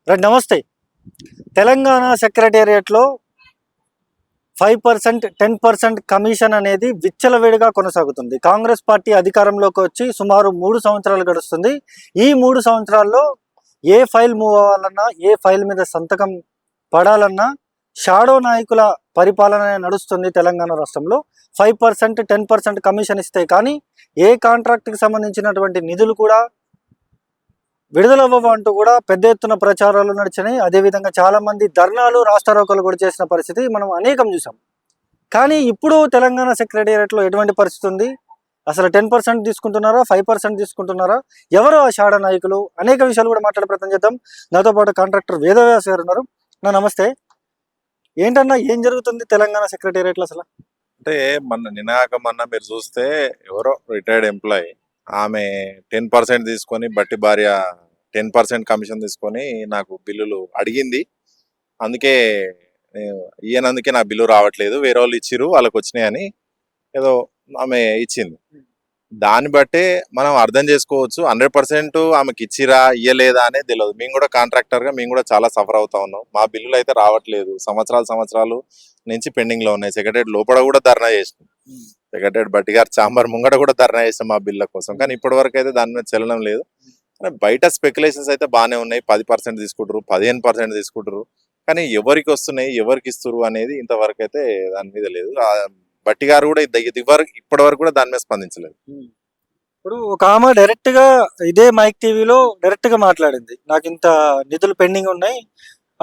Right, నమస్తే. తెలంగాణ సెక్రటేరియట్లో 5%, 10% commission అనేది విచ్చలవిడిగా కొనసాగుతుంది. కాంగ్రెస్ పార్టీ అధికారంలోకి వచ్చి సుమారు 3 సంవత్సరాలు గడుస్తుంది. ఈ 3 సంవత్సరాల్లో ఏ ఫైల్ మూవ్ అవ్వాలన్నా, ఏ ఫైల్ మీద సంతకం పడాలన్నా షాడో నాయకుల పరిపాలన నడుస్తుంది తెలంగాణ రాష్ట్రంలో. 5%, 10% కమిషన్ ఇస్తాయి, కానీ ఏ కాంట్రాక్ట్కి సంబంధించినటువంటి నిధులు కూడా విడుదలవ్వవు అంటూ కూడా పెద్ద ఎత్తున ప్రచారాలు నడిచినాయి. అదేవిధంగా చాలామంది ధర్నాలు, రాస్తారోకోలు కూడా చేసిన పరిస్థితి మనం అనేకం చూసాం. కానీ ఇప్పుడు తెలంగాణ సెక్రటేరియట్లో ఎటువంటి పరిస్థితి ఉంది? అసలు 10% తీసుకుంటున్నారా, 5% తీసుకుంటున్నారా? ఎవరు ఆ షాడో నాయకులు? అనేక విషయాలు కూడా మాట్లాడే ప్రయత్నం చేద్దాం. నాతో పాటు కాంట్రాక్టర్ వేదవ్యాస్ గారు ఉన్నారు. నమస్తే. ఏంటన్నా, ఏం జరుగుతుంది తెలంగాణ సెక్రటేరియట్లో అసలు? అంటే నినాకమన్న మీరు చూస్తే ఎవరో రిటైర్డ్ ఎంప్లాయీ ఆమె 10% తీసుకొని బట్టి భార్య 10% కమిషన్ తీసుకొని నాకు బిల్లులు అడిగింది. అందుకే ఇయ్యనందుకే నా బిల్లు రావట్లేదు, వేరే వాళ్ళు ఇచ్చిరు వాళ్ళకి వచ్చినాయని ఏదో ఆమె ఇచ్చింది. దాన్ని బట్టే మనం అర్థం చేసుకోవచ్చు 100% ఆమెకి ఇచ్చిరా ఇయ్యలేదా అనేది తెలియదు. మేము కూడా కాంట్రాక్టర్గా మేము కూడా చాలా సఫర్ అవుతా ఉన్నాం. మా బిల్లులు అయితే రావట్లేదు, సంవత్సరాలు నుంచి పెండింగ్ లో ఉన్నాయి. సెక్రటరీ లోపల కూడా ధర్నా చేసినాం, సెక్రటరీ బట్టి గారు చాంబర్ ముంగట కూడా ధర్నా చేస్తాం మా బిల్ల కోసం. కానీ ఇప్పటి వరకు అయితే దాని మీద చెల్లడం లేదు. బయట స్పెక్యులేషన్స్ అయితే బాగానే ఉన్నాయి. 10% తీసుకుంటారు, 15% తీసుకుంటారు, కానీ ఎవరికి వస్తున్నాయి, ఎవరికి ఇస్తారు అనేది ఇంతవరకు అయితే దాని మీద లేదు. బట్టి గారు కూడా ఇప్పటి వరకు కూడా దాని మీద స్పందించలేదు. ఇప్పుడు ఒక ఆమె డైరెక్ట్ గా ఇదే మైక్ టీవీలో డైరెక్ట్ గా మాట్లాడింది, నాకు ఇంత నిధులు పెండింగ్ ఉన్నాయి.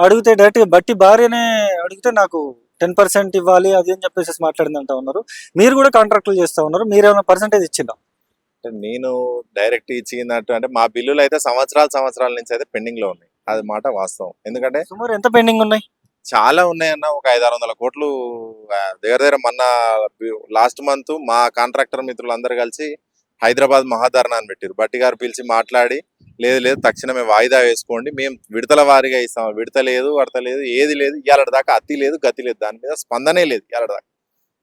అడిగితే డైరెక్ట్ గా బట్టి భార్యనే అడిగితే నాకు 10% ఇవ్వాలి అది అని చెప్పేసి మాట్లాడింది అంటా ఉన్నారు. మీరు కూడా కాంట్రాక్టులు చేస్తా ఉన్నారు, మీరు ఏమైనా పర్సెంటేజ్ ఇచ్చిందా? నేను డైరెక్ట్ ఇచ్చినట్టు అంటే మా బిల్లులు అయితే సంవత్సరాల నుంచి అయితే పెండింగ్ లో ఉన్నాయి, అది మాట వాస్తవం. ఎందుకంటే సుమారు ఎంత పెండింగ్ ఉన్నాయి? చాలా ఉన్నాయన్న, ఒక 500-600 కోట్లు దగ్గర మొన్న లాస్ట్ మంత్ మా కాంట్రాక్టర్ మిత్రులందరూ కలిసి హైదరాబాద్ మహాధర్నా అని పెట్టారు. బట్టి గారు పిలిచి మాట్లాడి లేదు తక్షణమే వాయిదా వేసుకోండి, మేము విడతల వారీగా ఇస్తాం, విడతలేదు ఏది లేదు, ఇవాళ దాకా అతి లేదు గతి లేదు, దాని మీద స్పందనే లేదు. ఇవాళ దాకా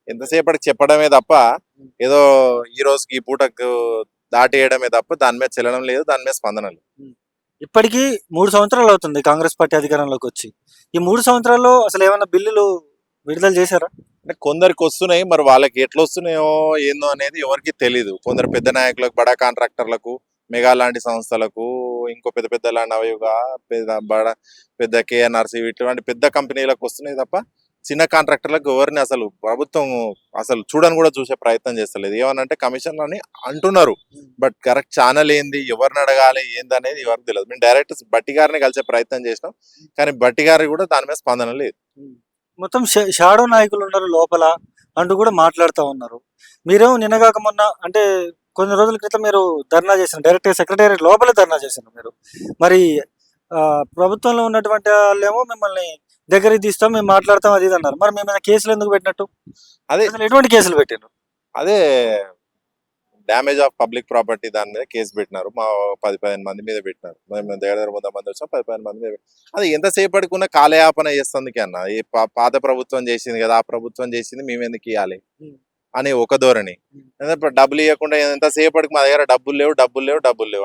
ఎంతసేపటికి చెప్పడమే తప్ప, ఏదో ఈ రోజుకి ఈ పూటకు దాటేయడమే తప్ప దాని మీద చెల్లడం లేదు, దాని మీద స్పందన లేదు. ఇప్పటికీ 3 సంవత్సరాలు అవుతుంది కాంగ్రెస్ పార్టీ అధికారంలోకి వచ్చి. ఈ 3 సంవత్సరాల్లో అసలు ఏమైనా బిల్లులు విడుదల చేశారా? అంటే కొందరికి వస్తున్నాయి, మరి వాళ్ళకి ఎట్లా వస్తున్నాయో ఏందో అనేది ఎవరికి తెలీదు. కొందరు పెద్ద నాయకులకు, బడా కాంట్రాక్టర్లకు, మెగా లాంటి సంస్థలకు, ఇంకో పెద్ద నవయుగ, పెద్ద కేఎన్ఆర్సీ ఇటువంటి పెద్ద కంపెనీలకు వస్తున్నాయి తప్ప చిన్న కాంట్రాక్టర్లకు ఎవరిని అసలు ప్రభుత్వం అసలు కూడా చూసే ప్రయత్నం చేస్తలేదు. ఏమనంటే కమిషన్ అని అంటున్నారు, బట్ కరెక్ట్ ఛానల్ ఏంది, ఎవరిని అడగాలి ఏంది అనేది ఎవరికి తెలియదు. మేము డైరెక్ట్ బట్టి గారిని కలిసే ప్రయత్నం చేసినాం, కానీ బట్టి గారి కూడా దాని మీద స్పందన లేదు. మొత్తం షాడో నాయకులు ఉన్నారు లోపల అంటూ కూడా మాట్లాడుతూ ఉన్నారు. మీరేమో నిన్నగాక మొన్న అంటే కొన్ని రోజుల క్రితం మీరు ధర్నా చేసిన, డైరెక్ట్గా సెక్రటేరియట్ లోపలే ధర్నా చేశారు మీరు. మరి ప్రభుత్వంలో ఉన్నటువంటి వాళ్ళేమో మిమ్మల్ని దగ్గరికి తీస్తాం, మేము మాట్లాడతాం అది ఇది అన్నారు. మరి మేము కేసులు ఎందుకు పెట్టినట్టు? అదే ఎటువంటి కేసులు పెట్టారు? అదే డ్యామేజ్ ఆఫ్ పబ్లిక్ ప్రాపర్టీ దాని మీద కేసు పెట్టినారు. మా 10-15 మంది మీద పెట్టినారు. మేము దగ్గర 100 మంది వచ్చాం, 15 మంది మీద. అది ఎంతసేపటికి ఉన్న కాలయాపన చేస్తుంది అన్న. ఈ పాత ప్రభుత్వం చేసింది కదా, ఆ ప్రభుత్వం చేసింది మేము ఎందుకు ఇవ్వాలి అని ఒక ధోరణి. డబ్బులు ఇవ్వకుండా ఎంతసేపటికి మా దగ్గర డబ్బులు లేవు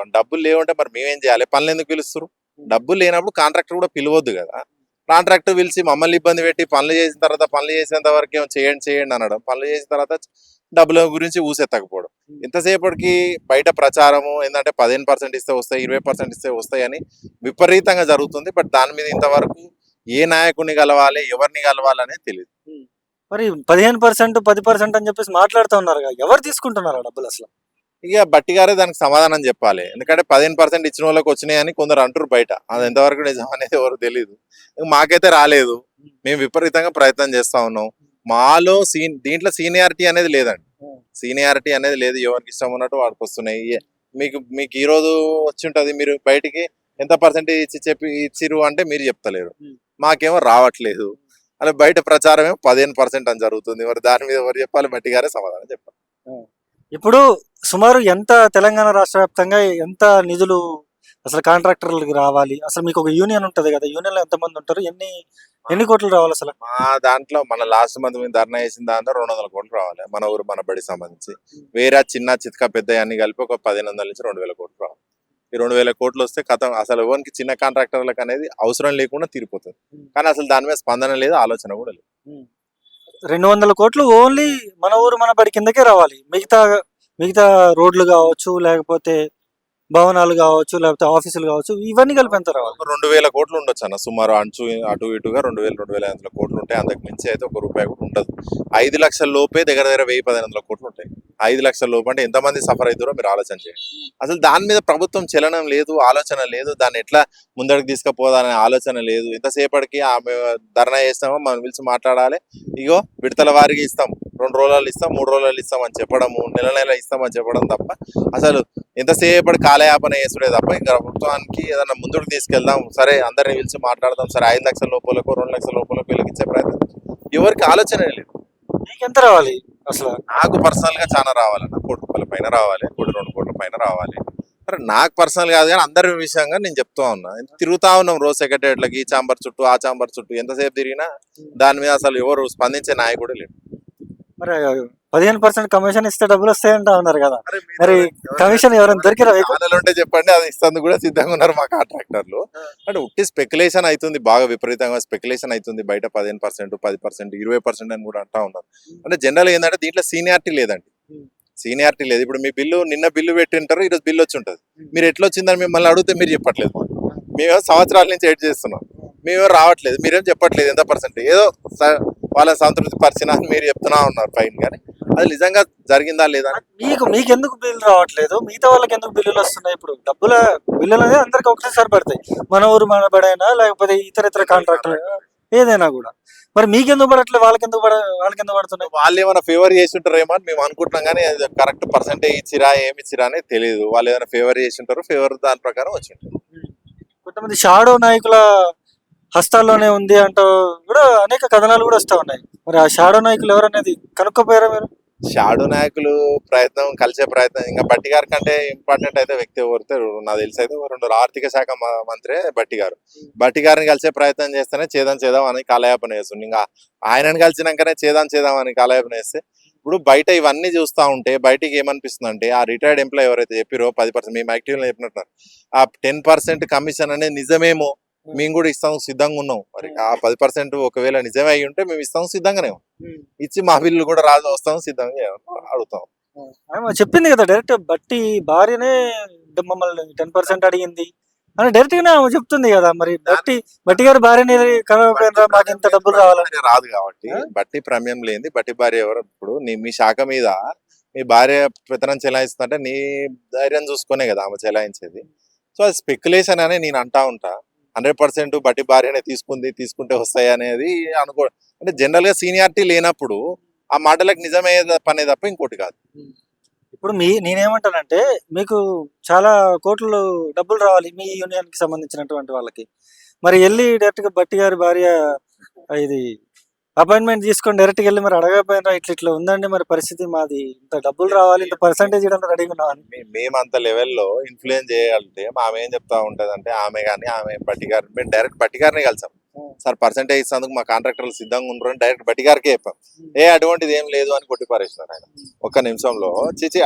అని. డబ్బులు లేవు అంటే మరి మేమేం చేయాలి? పనులు ఎందుకు పిలుస్తారు? డబ్బులు లేనప్పుడు కాంట్రాక్టర్ కూడా పిలవద్దు కదా. కాంట్రాక్టర్ పిలిచి మమ్మల్ని ఇబ్బంది పెట్టి పనులు చేసేంత వరకు ఏమో చేయండి అనడం, పనులు చేసిన తర్వాత డబ్బుల గురించి ఊసెత్తకపోవడం. ఇంతసేపటికి బయట ప్రచారము ఏంటంటే 15% ఇస్తే వస్తాయి, 20% ఇస్తే వస్తాయి అని విపరీతంగా జరుగుతుంది. బట్ దాని మీద ఇంతవరకు ఏ నాయకుడిని కలవాలి, ఎవరిని కలవాలి అనేది తెలియదు. మరి 15%, 10% అని చెప్పేసి మాట్లాడుతూ ఉన్నారు, ఎవరు తీసుకుంటున్నారు డబ్బులు అసలు? ఇక బట్టి గారే దానికి సమాధానం చెప్పాలి. ఎందుకంటే 15% ఇచ్చిన వాళ్ళకి వచ్చినాయని కొందరు అంటారు బయట, అది ఎంతవరకు నిజం అనేది ఎవరు తెలియదు. మాకైతే రాలేదు, మేము విపరీతంగా ప్రయత్నం చేస్తా ఉన్నాం. మాలో దీంట్లో సీనియారిటీ అనేది లేదండి, సీనియారిటీ అనేది లేదు. ఎవరికి ఇష్టం ఉన్నట్టు వాడికి వస్తున్నాయి. మీకు ఈ రోజు వచ్చి ఉంటది, మీరు బయటికి ఎంత పర్సెంటేజ్ ఇచ్చిరు అంటే మీరు చెప్తలేరు, మాకేమో రావట్లేదు. అలా బయట ప్రచారం ఏమో 15% అని జరుగుతుంది. మరి దాని మీద ఎవరు చెప్పాలి? బట్టి గారే సమాధానం చెప్పాలి. ఇప్పుడు సుమారు ఎంత తెలంగాణ రాష్ట్ర వ్యాప్తంగా ఎంత నిధులు అసలు కాంట్రాక్టర్లకి రావాలి? అసలు మీకు ఒక యూనియన్ ఉంటది కదా, యూనియన్ లో ఎంతమంది ఉంటారు, ఎన్ని కోట్లు రావాలి అసలు? మా దాంట్లో మన లాస్ట్ మంత్ మేము ధర్నా చేసిన దాంట్లో 200 కోట్లు రావాలి, మన ఊరు మన బడి సంబంధించి. వేరే చిన్న చితక పెద్ద అన్ని కలిపి ఒక 1500 నుంచి 2000 కోట్లు రావాలి. ఈ 2,000 కోట్లు వస్తే కథం అసలు ఎవరికి చిన్న కాంట్రాక్టర్లకు అనేది అవసరం లేకుండా తీరిపోతుంది. కానీ అసలు దాని మీద స్పందన లేదు, ఆలోచన కూడా లేదు. 200 కోట్లు ఓన్లీ మన ఊరు మన బడి కిందకే రావాలి. మిగతా మిగతా రోడ్లు కావచ్చు, లేకపోతే భవనాలు కావచ్చు, లేకపోతే ఆఫీసులు కావచ్చు, ఇవన్నీ కలిపి ఎంత రావాలి? 2,000 కోట్లు ఉండొచ్చు అన్న సుమారు. అటు ఇటుగా 2,000, 2,500 కోట్లు ఉంటాయి. అంతకు మించి అయితే ఒక రూపాయి కూడా ఉండదు. 5 లక్షల లోపే దగ్గర 1,000-1,500 కోట్లు ఉంటాయి. 5 లక్షల లోపు అంటే ఎంతమంది సఫర్ అవుతారో మీరు ఆలోచన చేయండి. అసలు దాని మీద ప్రభుత్వం చలనం లేదు, ఆలోచన లేదు. దాన్ని ఎట్లా ముందడికి తీసుకుపోదాలనే ఆలోచన లేదు. ఎంతసేపటికి ఆమె ధర్నా చేస్తామో మనం పిలిచి మాట్లాడాలి. ఇగో విడతల వారికి ఇస్తాం, 2 రోజులు ఇస్తాం, 3 రోజులు ఇస్తాం అని చెప్పడము, నెల ఇస్తామని చెప్పడం తప్ప అసలు ఎంతసేపటి కాలయాపన చేసుడే తప్ప ఇంకా ప్రభుత్వానికి ఏదైనా ముందుకు తీసుకెళ్దాం, సరే అందరిని పిలిచి మాట్లాడదాం, సరే 5 లక్షల లోపలకు 2 లక్షల లోపలకు వెలిగించే ప్రయత్నం ఎవరికి ఆలోచన లేదు. మీకు ఎంత రావాలి అసలు? నాకు పర్సనల్ గా చాలా రావాలన్న, 1 కోటి రూపాయల పైన రావాలి, 1-2 కోట్ల పైన రావాలి. సరే నాకు పర్సనల్ కాదు కానీ అందరి విషయంగా నేను చెప్తా ఉన్నా. తిరుగుతా ఉన్నాం రోజు సెక్రటరియట్లకి, ఈ చాంబర్ చుట్టూ ఆ చాంబర్ చుట్టూ, ఎంతసేపు తిరిగినా దాని మీద అసలు ఎవరు స్పందించే నాయకుడు లేడు. మరి 15% కమిషన్ ఇస్తే డబ్బులు వస్తాయంటా ఉన్నారు కదా, మరి కమిషన్ ఎవరైనా దొరికిరా మీకు? ఆనలు ఉంటే చెప్పండి, అది ఇస్తాను కూడా సిద్ధంగా ఉన్నారు మా కాంట్రాక్టర్లు. అంటే ఉట్టి స్పెక్యులేషన్ అవుతుంది, బాగా విపరీతంగా స్పెక్యులేషన్ అవుతుంది. బయట 15%, 10%, 20% అని కూడా అంటా ఉన్నారు. అంటే జనరల్ ఏంటంటే దీంట్లో సీనియారిటీ లేదండి, సీనియారిటీ లేదు. ఇప్పుడు మీ బిల్లు నిన్న బిల్లు పెట్టింటారు, ఈరోజు బిల్లు వచ్చి ఉంటుంది. మీరు ఎట్లా వచ్చిందని మిమ్మల్ని అడిగితే మీరు చెప్పట్లేదు. మేము సంవత్సరాల నుంచి ఎయిట్ చేస్తున్నాం, మేమేమో రావట్లేదు, మీరేం చెప్పట్లేదు ఎంత పర్సెంట్. ఏదో వాళ్ళ సంతృప్తి పరిచిన అని మీరు చెప్తున్నా ఉన్నారు ఫైన్. కానీ అది నిజంగా జరిగిందా లేదా? మీకు ఎందుకు బిల్లు రావట్లేదు, మిగతా వాళ్ళకి ఎందుకు బిల్లులు వస్తున్నాయి? ఇప్పుడు బిల్లులు అనేది అందరికి ఒకటేసారి పడతాయి, మన ఊరు మన బడైనా లేకపోతే ఇతర కాంట్రాక్టర్ ఏదైనా కూడా. మరి మీకెందుకు పడట్లేదు, వాళ్ళకి ఎందుకు పడుతున్నాయి? వాళ్ళు ఏమైనా ఫేవర్ చేసి ఉంటారేమో అని మేము అనుకుంటున్నాం, కానీ కరెక్ట్ పర్సెంటేజ్ ఇచ్చిరా ఏమి ఇచ్చిరా అనేది తెలియదు. వాళ్ళు ఏమైనా ఫేవర్ చేసి ఉంటారు, ఫేవర్ దాని ప్రకారం వచ్చి ఉంటారు. కొంతమంది షాడో నాయకుల హస్తాల్లోనే ఉంది అంటూ కూడా అనేక కథనాలు కూడా వస్తా ఉన్నాయి. మరి ఆ షాడో నాయకులు ఎవరనేది కనుక్కోపోయారా మీరు? షాడో నాయకులు కలిసే ప్రయత్నం ఇంకా బట్టి గారి కంటే ఇంపార్టెంట్ అయితే వ్యక్తి ఎవరితే నాకు తెలిసి అయితే 2 ఆర్థిక శాఖ మంత్రి బట్టి గారిని కలిసే ప్రయత్నం చేస్తేనే చేద్దాం అని కాలయాపన చేస్తుంది. ఇంకా ఆయనను కలిసినాకనే చేద్దాం అని కాలయాపన చేస్తే ఇప్పుడు బయట ఇవన్నీ చూస్తూ ఉంటే బయటికి ఏమనిపిస్తుంది అంటే ఆ రిటైర్డ్ ఎంప్లాయ్ ఎవరైతే చెప్పారో 10% మేము యాక్టివ్లో చెప్పినట్టున్నారు, ఆ 10% కమిషన్ అనేది నిజమేమో, మేము కూడా ఇస్తాం సిద్ధంగా ఉన్నాం. మరి ఆ 10% ఒకవేళ నిజమే అయి ఉంటే మేము ఇస్తాం సిద్ధంగానే ఇచ్చి మా బిల్లు కూడా రాజు వస్తాం సిద్ధంగా అడుగుతాం. చెప్పింది కదా డైరెక్ట్, బట్టి భార్యనే మమ్మల్ని 10% అడిగింది అని డైరెక్ట్ గానే ఆమె చెప్తుంది కదా. మరి బట్టి గారి భార్యని కలవకపోయినరా మాకు ఇంత డబ్బులు రావాలని? రాదు కాబట్టి బట్టి ప్రమేయం లేని బట్టి భార్య ఎవరు? ఇప్పుడు మీ శాఖ మీద మీ భార్య పెత్తనం చెలాయిస్తుందంటే నీ ధైర్యం చూసుకునే కదా ఆమె చెలాయించేది. సో అది స్పెక్యులేషన్ అని నేను అంటా ఉంటా. 100% బట్టి భార్యనే తీసుకుంటే వస్తాయి అనేది అనుకో. అంటే జనరల్ గా సీనియారిటీ లేనప్పుడు ఆ మాటలకు నిజమే పనే తప్ప ఇంకోటి కాదు. ఇప్పుడు నేనేమంటానంటే మీకు చాలా కోట్లు డబ్బులు రావాలి మీ యూనియన్ కి సంబంధించినటువంటి వాళ్ళకి. మరి వెళ్ళి డైరెక్ట్ గా బట్టి గారి భార్య ఇది అపాయింట్మెంట్ తీసుకొని డైరెక్ట్ గా వెళ్ళి మరి అడగకపోయినా ఇట్లా ఉందండి మరి పరిస్థితి, మాది ఇంత డబ్బులు రావాలి, ఇంత పర్సెంటేజ్ ఇవ్వడానికి రెడీగా ఉన్నామని. మేము అంత లెవెల్లో ఇన్ఫ్లుయెన్స్ చేయగలిగితే ఆమె ఏం చెప్తా ఉంటది అంటే ఆమె బట్టి గారు మేము డైరెక్ట్ బట్టి గారిని కలిసాం. సార్ పర్సెంటేజ్ ఇస్తేందుకు మా కాంట్రాక్టర్లు సిద్ధంగా ఉండరు అని డైరెక్ట్ బట్టి గారికి చెప్పాం. అటువంటిది ఏం లేదు అని కొట్టిపారేసినారు ఆయన ఒక్క నిమిషంలో.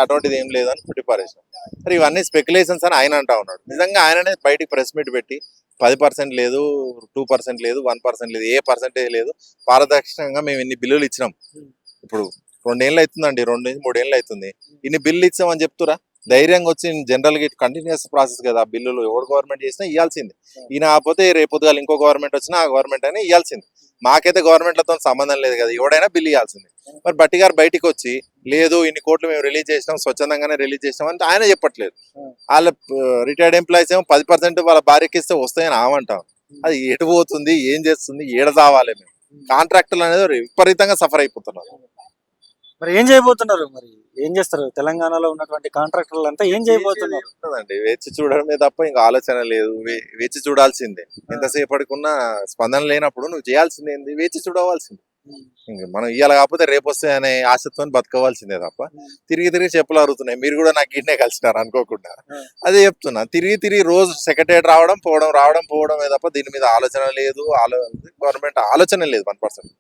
అటువంటిది ఏం లేదు అని కొట్టిపారేసినారు. మరి ఇవన్నీ స్పెక్యులేషన్స్ అని ఆయన అంటా ఉన్నాడు. నిజంగా ఆయననే బయటికి ప్రెస్ మీట్ పెట్టి 10% లేదు, 2% లేదు, 1% లేదు, ఏ పర్సెంటేజ్ లేదు, పారదర్శకంగా మేము ఇన్ని బిల్లులు ఇచ్చినాం. ఇప్పుడు 2 ఏళ్ళు అవుతుందండి, 2-3 ఏళ్ళు అవుతుంది, ఇన్ని బిల్లు ఇచ్చామని చెప్తురా? ధైర్యంగా వచ్చి జనరల్ గా కంటిన్యూస్ ప్రాసెస్ కదా బిల్లులు, ఎవరు గవర్నమెంట్ చేసినా ఇవ్వాల్సింది. ఈయన కాకపోతే రేపొద్దుగాల ఇంకో గవర్నమెంట్ వచ్చినా ఆ గవర్నమెంట్ అయినా ఇవ్వాల్సింది. మాకైతే గవర్నమెంట్లతో సంబంధం లేదు కదా, ఎవడైనా బిల్లు ఇవ్వాల్సింది. మరి బట్టి గారు బయటికి వచ్చి లేదు ఇన్ని కోట్లు మేము రిలీజ్ చేసినాం, స్వచ్ఛందంగానే రిలీజ్ చేసినాం అంటే ఆయన చెప్పట్లేదు. వాళ్ళ రిటైర్డ్ ఎంప్లాయీస్ ఏమో 10% వాళ్ళ భార్యకి ఇస్తే వస్తాయని ఆమంటాం. అది ఎటు పోతుంది, ఏం చేస్తుంది, ఏడ దావాలి? మేము కాంట్రాక్టర్లు అనేది విపరీతంగా సఫర్ అయిపోతున్నారు. మరి ఏం చేయబోతున్నారు, మరి ఏం చేస్తారు? తెలంగాణలో ఉన్నటువంటి కాంట్రాక్టర్లు అంతా ఏం చేయబోతున్నారు? వేచి చూడడమే తప్ప ఇంకా ఆలోచన లేదు. వేచి చూడాల్సిందే. ఎంతసేపటికున్నా స్పందన లేనప్పుడు నువ్వు చేయాల్సింది ఏంది? వేచి చూడవలసింది. ఇంక మనం ఇవాళ కాకపోతే రేపు వస్తాయి అనే ఆశతో బతకవలసిందే తప్ప తిరిగి చెప్పులు అరుగుతున్నాయి. మీరు కూడా నాకు గిన్నే కలిసినారు అనుకోకుండా అదే చెప్తున్నా. తిరిగి రోజు సెక్రటరీ రావడం పోవడమే తప్ప దీని మీద ఆలోచన లేదు. గవర్నమెంట్ ఆలోచన లేదు 1%.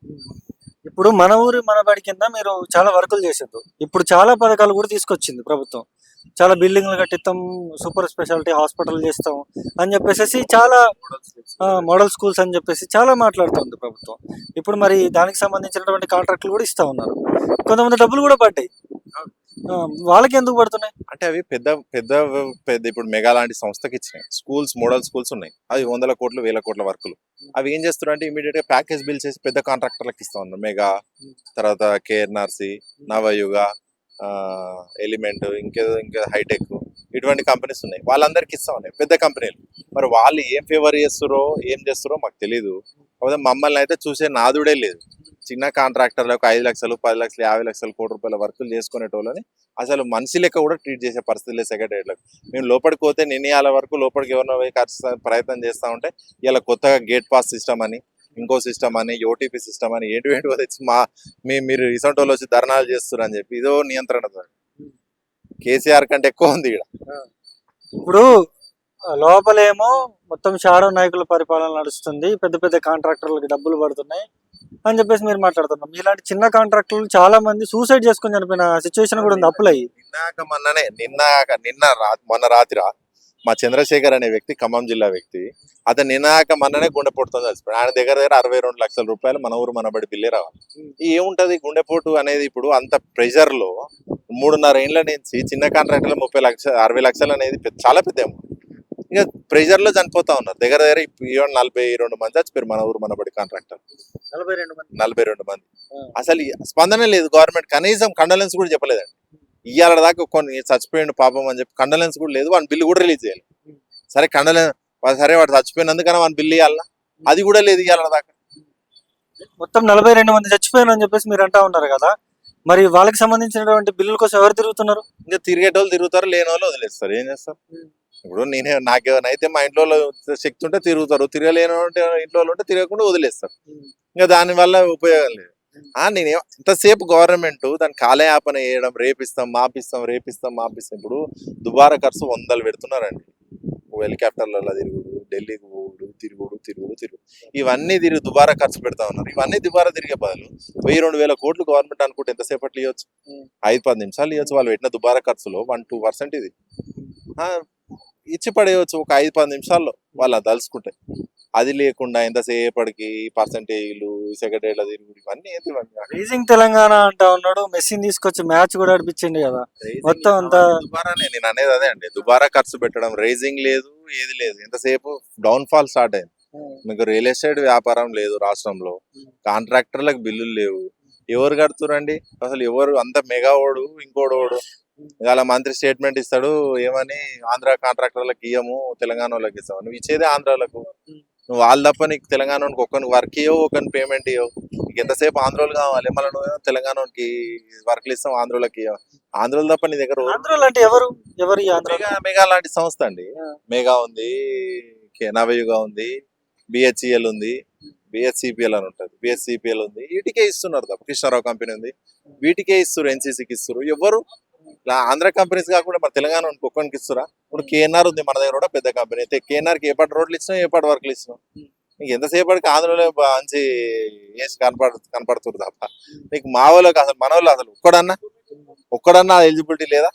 ఇప్పుడు మన ఊరు మన బడి కింద మీరు చాలా వర్కులు చేసిండ్రు, ఇప్పుడు చాలా పథకాలు కూడా తీసుకొచ్చింది ప్రభుత్వం. చాలా బిల్డింగ్లు కట్టిస్తాం, సూపర్ స్పెషాలిటీ హాస్పిటల్ చేస్తాం అని చెప్పేసి చాలా మోడల్ స్కూల్స్ అని చెప్పేసి చాలా మాట్లాడుతుంది ప్రభుత్వం. ఇప్పుడు మరి దానికి సంబంధించినటువంటి కాంట్రాక్టులు కూడా ఇస్తా ఉన్నారు. కొంతమంది డబ్బులు కూడా పడ్డాయి. వాళ్ళకి ఎందుకు పడుతున్నాయి? అంటే అవి పెద్ద పెద్ద పెద్ద ఇప్పుడు మెగా లాంటి సంస్థకి ఇచ్చినాయి. స్కూల్స్, మోడల్ స్కూల్స్ ఉన్నాయి. అవి 100 కోట్లు 1000 కోట్ల వర్కులు. అవి ఏం చేస్తున్నారు అంటే ఇమీడియట్ గా ప్యాకేజ్ బిల్ చేసి పెద్ద కాంట్రాక్టర్లకు ఇస్తా ఉన్నారు. మెగా, తర్వాత కేఎన్ఆర్సి, నవయుగ, ఎలిమెంట్, ఇంకా హైటెక్, ఇటువంటి కంపెనీస్ ఉన్నాయి. వాళ్ళందరికి ఇస్తా ఉన్నాయి పెద్ద కంపెనీలు. మరి వాళ్ళు ఏం ఫేవర్ చేస్తారో ఏం చేస్తారో మాకు తెలీదు. కాకపోతే మమ్మల్ని అయితే చూసే నాదుడే లేదు. చిన్న కాంట్రాక్టర్లకు 5 లక్షలు 10 లక్షలు 50 లక్షలు కోటి రూపాయల వర్కులు చేసుకునేటోళ్ళని అసలు మనిషి లెక్క కూడా ట్రీట్ చేసే పరిస్థితి లేదు సెక్రటరీలకు. మేము లోపలికి పోతే నిర్ణయాల వరకు లోపలికి ఎవరినో పోయి ప్రయత్నం చేస్తూ ఉంటే ఇలా కొత్తగా గేట్ పాస్ సిస్టమ్ అని, ఇంకో సిస్టమ్ అని, ఓటీపీ సిస్టమ్ అని ఏంటి తెచ్చి మీరు ఇసొంటి వాళ్ళు వచ్చి ధర్నాలు చేస్తారు అని చెప్పి ఇదో నియంత్రణ కేసీఆర్ కంటే ఎక్కువ ఉంది ఇక్కడ. ఇప్పుడు లోపలేమో మొత్తం షాడో నాయకుల పరిపాలన నడుస్తుంది, పెద్ద పెద్ద కాంట్రాక్టర్లకి డబ్బులు పడుతున్నాయి అని చెప్పేసి మీరు మాట్లాడుతున్నాం. ఇలాంటి చిన్న కాంట్రాక్టర్లు చాలా మంది సూసైడ్ చేసుకుని చనిపోయిన సిచ్యువేషన్ కూడా ఉంది. అప్పులయ్యి మొన్న రాత్రి మా చంద్రశేఖర్ అనే వ్యక్తి, ఖమ్మం జిల్లా వ్యక్తి, అతను మొన్ననే గుండెపోటుతో చచ్చిపోయాడు. ఆయన దగ్గర 62 లక్షల రూపాయలు మన ఊరు మనబడి బిల్లే రావాలి. ఏముంటది గుండెపోటు అనేది? ఇప్పుడు అంత ప్రెషర్ లో 3.5 ఏళ్ల నుంచి చిన్న కాంట్రాక్టర్లు 30 లక్షలు 60 లక్షలు అనేది చాలా పెద్ద అమౌంట్. ఇక ప్రెషర్ లో చనిపోతా ఉన్నారు. దగ్గర 42 మంది చచ్చిపోయారు మన ఊరు మనబడి కాంట్రాక్టర్. 42 మంది. అసలు స్పందన లేదు గవర్నమెంట్. కనీసం కండోలెన్స్ కూడా చెప్పలేదండి. ఇవాళ దాకా కొన్ని చచ్చిపోయిండు పాపం అని చెప్పి కండోలెన్స్ కూడా లేదు. వాని బిల్లు కూడా రిలీజ్ చేయాలి. సరే సరే వాడు చచ్చిపోయినందుకన్నా వాని బిల్లు ఇవ్వాలన్నా, అది కూడా లేదు ఇవాళ దాకా. మొత్తం 42 మంది చచ్చిపోయారు అని చెప్పేసి మీరు అంటా ఉన్నారు కదా, మరి వాళ్ళకి సంబంధించినటువంటి బిల్లుల కోసం ఎవరు తిరుగుతున్నారు? ఇంకా తిరిగేటోళ్ళు తిరుగుతారు, లేని వాళ్ళు వదిలేస్తారు. ఏం చేస్తారు? ఇప్పుడు నాకేమైతే మా ఇంట్లో శక్తి ఉంటే తిరుగుతారు, తిరగలేని ఇంట్లో ఉంటే తిరగకుండా వదిలేస్తారు. ఇంకా దానివల్ల ఉపయోగం లేదు. నేను ఇంతసేపు గవర్నమెంట్ దాని కాలయాపన చేయడం, రేపిస్తాం మాపిస్తాం ఇప్పుడు దుబారా ఖర్చు 100 పెడుతున్నారండి. హెలికాప్టర్లలో తిరుగుడు, ఢిల్లీకి పోవుడు, తిరుగుడు ఇవన్నీ దుబారా ఖర్చు పెడతా ఉన్నారు. ఇవన్నీ దుబారా తిరిగే బదులు 1000-2000 కోట్లు గవర్నమెంట్ అనుకుంటే ఎంతసేపట్లో ఇవ్వచ్చు? 5-10 నిమిషాలు ఇవ్వచ్చు. వాళ్ళు పెట్టిన దుబారా ఖర్చులో 1-2% ఇది ఇచ్చి పడేయవచ్చు ఒక 5-10 నిమిషాల్లో వాళ్ళు దలుచుకుంటే. అది లేకుండా ఎంతసేపటికి పర్సంటేజ్లు, సెక్రటరీల తిరుగుడు, ఇవన్నీ రైజింగ్ తెలంగాణ అంటా ఉన్నాడు. మెస్సీని తీసుకొచ్చి మ్యాచ్ కూడా ఆడిపించండి కదా. మొత్తం అంతా దుబారానే. నేను అనేది అదే అండి, దుబారా ఖర్చు పెట్టడం. రైజింగ్ లేదు, ఏది లేదు. ఎంతసేపు డౌన్ ఫాల్ స్టార్ట్ అయింది. మీకు రియల్ ఎస్టేట్ వ్యాపారం లేదు రాష్ట్రంలో, కాంట్రాక్టర్లకు బిల్లులు లేవు. ఎవరు కడుతురండి అసలు? ఎవరు? అంత మెగావాడు ఇంకోడోడు. ఇవాళ మంత్రి స్టేట్మెంట్ ఇస్తాడు ఏమని, ఆంధ్ర కాంట్రాక్టర్లకు ఇయ్యము, తెలంగాణ వాళ్ళకి ఇస్తాము. నువ్వు ఇచ్చేదే ఆంధ్రాలకు. నువ్వు వాళ్ళు తప్ప నీకు తెలంగాణకి ఒకరిని వర్క్ ఇవ్వవు, ఒకరిని పేమెంట్ ఇవ్వవు. నీకు ఎంతసేపు ఆంధ్రోలు కావాలి, మళ్ళీ నువ్వు తెలంగాణకి వర్క్లు ఇస్తాం, ఆంధ్రోలకి ఇవ్వ. ఆంధ్రోలు తప్ప నీ దగ్గర అంటే ఎవరు? మెగా లాంటి సంస్థ అండి. మెగా ఉంది, నవయుగ ఉంది, బిహెచ్ఈఎల్ ఉంది, బిహెచ్సిపిఎల్ అని ఉంటుంది, బిహెచ్సిపిఎల్ ఉంది. వీటికే ఇస్తున్నారు తప్ప. కృష్ణారావు కంపెనీ ఉంది, వీటికే ఇస్తారు. ఎన్సీసీకి ఇస్తారు. ఎవరు? ఆంధ్ర కంపెనీస్ కాకుండా మన తెలంగాణ ఒక్కొక్కరికి ఇస్తురా? ఇప్పుడు కేఎన్ఆర్ ఉంది మన దగ్గర కూడా, పెద్ద కంపెనీ. అయితే కేఎన్ఆర్కి ఏ పాటు రోడ్లు ఇచ్చినాం, ఏ పాటు వర్క్లు ఇచ్చినాం. నీకు ఎంతసేపటికి ఆంధ్రలో మంచి వేసి కనపడుతుంది తప్ప నీకు మా వాళ్ళకి అసలు, మన వాళ్ళు అసలు ఒక్కడన్నా ఎలిజిబిలిటీ లేదా?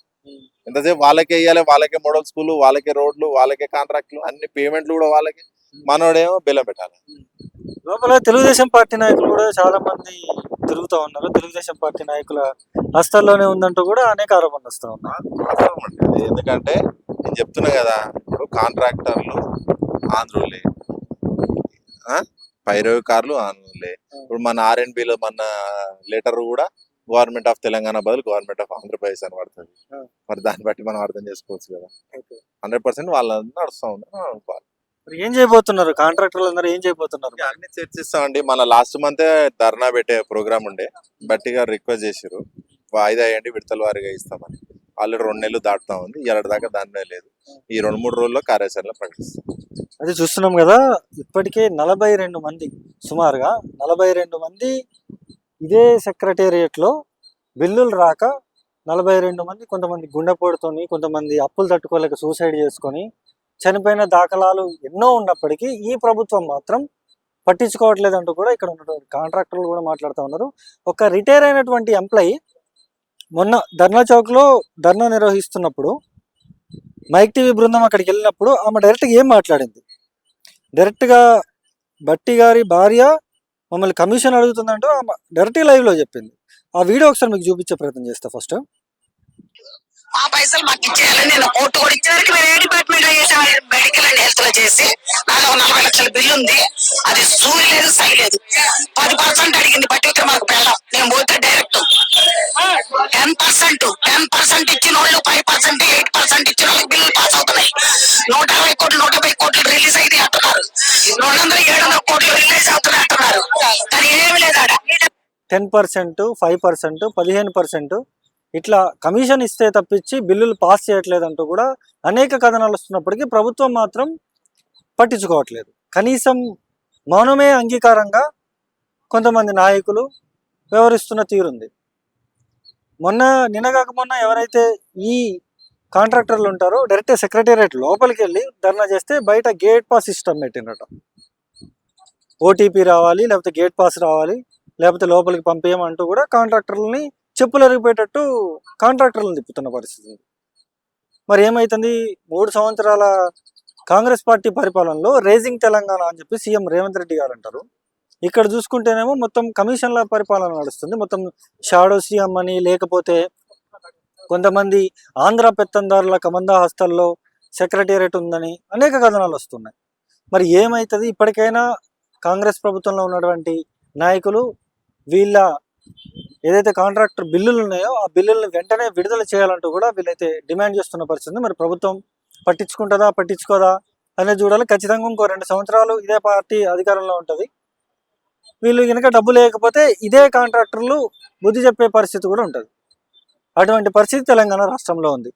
ఎంతసేపు వాళ్ళకే ఇవ్వాలి, వాళ్ళకే మోడల్ స్కూల్, వాళ్ళకే రోడ్లు, వాళ్ళకే కాంట్రాక్ట్లు, అన్ని పేమెంట్లు కూడా వాళ్ళకే. మనోడేమో బెల్లం పెట్టాలి. లోపల తెలుగుదేశం పార్టీ నాయకులు కూడా చాలా మంది తిరుగుతూ ఉన్నారు. తెలుగుదేశం పార్టీ నాయకుల హస్తాల్లోనే ఉందంటూ కూడా అనేక ఆరోపణలు వస్తూ ఉన్నాయి. ఎందుకంటే నేను చెప్తున్నా కదా, ఇప్పుడు కాంట్రాక్టర్లు ఆంధ్రులే, పైరవికారులు ఆంధ్రులే. ఇప్పుడు మన ఆర్ఎండ్బిలో మన లెటర్ కూడా గవర్నమెంట్ ఆఫ్ తెలంగాణ బదులు గవర్నమెంట్ ఆఫ్ ఆంధ్రప్రదేశ్ అని పడుతుంది. మరి దాన్ని బట్టి మనం అర్థం చేసుకోవచ్చు కదా. 100% వాళ్ళందరూ నడుస్తూ ఉన్నారు అనుకోవాలి. ఏం చేయబోతున్నారు కాంట్రాక్టర్లు అందరూ? ఏం చేయబోతున్నారు? అన్ని చర్చిస్తామండి. మన లాస్ట్ మంతే ధర్నా పెట్టే ప్రోగ్రామ్ ఉండే, గట్టిగా రిక్వెస్ట్ చేసారు వాయిదా అయ్యండి, విడతల వారిగా ఇస్తామని. ఆల్రెడీ 2 నెలలు దాటుతా ఉంది, ఇవాళ దాకా దానినే లేదు. ఈ 2-3 రోజుల్లో కార్యాచరణ ప్రకటిస్తాం. అది చూస్తున్నాం కదా, ఇప్పటికే 42 మంది, సుమారుగా 42 మంది ఇదే సెక్రటేరియట్ లో బిల్లులు రాక 42 మంది, కొంతమంది గుండెపోటుతోని, కొంతమంది అప్పులు తట్టుకోలేక సూసైడ్ చేసుకొని చనిపోయిన దాఖలాలు ఎన్నో ఉన్నప్పటికీ ఈ ప్రభుత్వం మాత్రం పట్టించుకోవట్లేదంటూ కూడా ఇక్కడ ఉన్నటువంటి కాంట్రాక్టర్లు కూడా మాట్లాడుతూ ఉన్నారు. ఒక రిటైర్ అయినటువంటి ఎంప్లాయీ మొన్న ధర్నా చౌక్లో ధర్నా నిర్వహిస్తున్నప్పుడు మైక్ టీవీ బృందం అక్కడికి వెళ్ళినప్పుడు ఆమె డైరెక్ట్గా ఏం మాట్లాడింది, డైరెక్ట్గా బట్టి గారి భార్య మమ్మల్ని కమిషన్ అడుగుతుందంటూ ఆమె డైరెక్ట్గా లైవ్లో చెప్పింది. ఆ వీడియో ఒకసారి మీకు చూపించే ప్రయత్నం చేస్తా. ఫస్ట్ ఆ పైసలు మాకు ఇచ్చేయాలని నేను కోర్టు కూడా ఇచ్చేవరకు మేము ఏ డిపార్ట్మెంట్ లో చేసాం, మెడికల్ అండ్ హెల్త్ లో చేసి నాలో 40 లక్షల బిల్లు ఉంది. అది సూరి లేదు సై లేదు. 10% అడిగింది బట్టి మాకు పెళ్ళం. నేను పోతే డైరెక్ట్ 10% ఇచ్చిన వాళ్ళు 5% 8% ఇచ్చిన వాళ్ళకి బిల్లులు పాస్ అవుతున్నాయి. 120 కోట్లు 150 కోట్లు రిలీజ్ అయింది అంటున్నారు. 700 కోట్లు రిలీజ్ అవుతున్నాయి అంటున్నారు. కానీ ఏమి లేదు ఆడ. 10%, 5%, 15% ఇట్లా కమిషన్ ఇస్తే తప్పించి బిల్లులు పాస్ చేయట్లేదంటూ కూడా అనేక కథనాలు వస్తున్నప్పటికీ ప్రభుత్వం మాత్రం పట్టించుకోవట్లేదు. కనీసం మౌనమే అంగీకారంగా కొంతమంది నాయకులు వ్యవహరిస్తున్న తీరుంది. నిన్నగాక మొన్న ఎవరైతే ఈ కాంట్రాక్టర్లు ఉంటారో డైరెక్ట్ సెక్రటేరియట్ లోపలికి వెళ్ళి ధర్నా చేస్తే బయట గేట్ పాస్ సిస్టమ్ పెట్టినట. ఓటీపీ రావాలి, లేకపోతే గేట్ పాస్ రావాలి, లేకపోతే లోపలికి పంపేయమంటూ కూడా కాంట్రాక్టర్లని చెప్పులు ఎరిగిపోయేటట్టు కాంట్రాక్టర్లను తిప్పుతున్న పరిస్థితి. మరి ఏమైతుంది, 3 సంవత్సరాల కాంగ్రెస్ పార్టీ పరిపాలనలో రేజింగ్ తెలంగాణ అని చెప్పి సీఎం రేవంత్ రెడ్డి గారు అంటారు. ఇక్కడ చూసుకుంటేనేమో మొత్తం కమిషన్ల పరిపాలన నడుస్తుంది. మొత్తం షాడో సీఎం అని, లేకపోతే కొంతమంది ఆంధ్ర పెత్తందారుల కమందా హస్తల్లో సెక్రటేరియట్ ఉందని అనేక కథనాలు వస్తున్నాయి. మరి ఏమవుతుంది, ఇప్పటికైనా కాంగ్రెస్ ప్రభుత్వంలో ఉన్నటువంటి నాయకులు వీళ్ళ ఏదైతే కాంట్రాక్టర్ బిల్లులు ఉన్నాయో ఆ బిల్లులను వెంటనే విడుదల చేయాలంటూ కూడా వీళ్ళైతే డిమాండ్ చేస్తున్న పరిస్థితి. మరి ప్రభుత్వం పట్టించుకుంటుందా పట్టించుకోదా అనేది చూడాలి. ఖచ్చితంగా ఇంకో 2 సంవత్సరాలు ఇదే పార్టీ అధికారంలో ఉంటుంది. వీళ్ళు కనుక డబ్బు లేకపోతే ఇదే కాంట్రాక్టర్లు బుద్ధి చెప్పే పరిస్థితి కూడా ఉంటుంది. అటువంటి పరిస్థితి తెలంగాణ రాష్ట్రంలో ఉంది.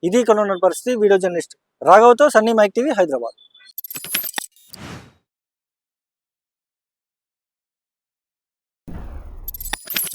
ఇది ఇక్కడ ఉన్న పరిస్థితి. వీడియో జర్నలిస్ట్ రాఘవ్తో సన్నీ మైక్ టీవీ, హైదరాబాద్.